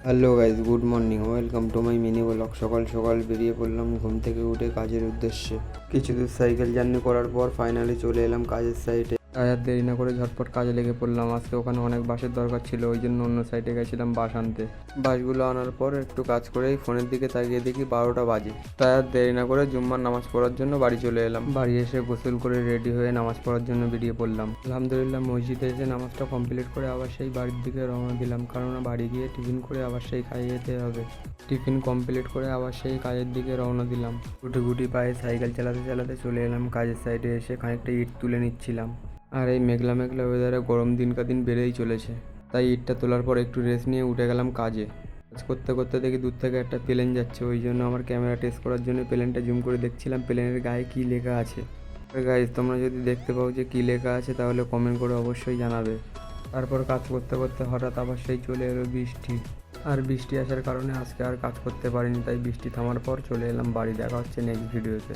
Hello guys, good morning, welcome to my mini blog. সকাল সকাল বেরিয়ে পড়লাম ঘুম থেকে উঠে কাজের উদ্দেশ্যে। কিছু দূর সাইকেল জার্নি করার পর ফাইনালি চলে এলাম কাজের সাইটে। আর দেরি না করে ঝটপট কাজে লেগে পড়লাম। আজকে ওখানে অনেক বাসের দরকার ছিল, ওই জন্য অন্য সাইডে গেছিলাম বাস আনতে। বাসগুলো আনার পর একটু কাজ করেই ফোনের দিকে তাকিয়ে দেখি 12টা বাজে। তাই আর দেরি না করে জুম্মার নামাজ পড়ার জন্য বাড়ি চলে এলাম। বাড়ি এসে গোসল করে রেডি হয়ে নামাজ পড়ার জন্য বেরিয়ে পড়লাম। আলহামদুলিল্লাহ মসজিদে এসে নামাজটা কমপ্লিট করে আবার সেই বাড়ির দিকে রওনা দিলাম, কারণ বাড়ি গিয়ে টিফিন করে আবার সেই কাজে যেতে হবে। টিফিন কমপ্লিট করে আবার সেই কাজের দিকে রওনা দিলাম। গুটি গুটি পায়ে সাইকেল চালাতে চালাতে চলে এলাম কাজের সাইডে। এসে খানিকটা ইট তুলে নিচ্ছিলাম। আর এই মেঘলা মেঘলা ওয়েদারে গরম দিনকা দিন বেড়েই চলেছে, তাই ইটটা তোলার পর একটু রেস্ট নিয়ে উঠে গেলাম কাজে। কাজ করতে করতে দেখি দূর থেকে একটা প্লেন যাচ্ছে, ওই জন্য আমার ক্যামেরা টেস্ট করার জন্য প্লেনটা জুম করে দেখছিলাম প্লেনের গায়ে কী লেখা আছে। গাইজ, তোমরা যদি দেখতে পাও যে কী লেখা আছে তাহলে কমেন্ট করে অবশ্যই জানাবে। তারপর কাজ করতে করতে হঠাৎ আবার সেই চলে এলো বৃষ্টি। আর বৃষ্টি আসার কারণে আজকে আর কাজ করতে পারিনি, তাই বৃষ্টি থামার পর চলে এলাম বাড়ি। দেখা হচ্ছে নেক্সট ভিডিওতে।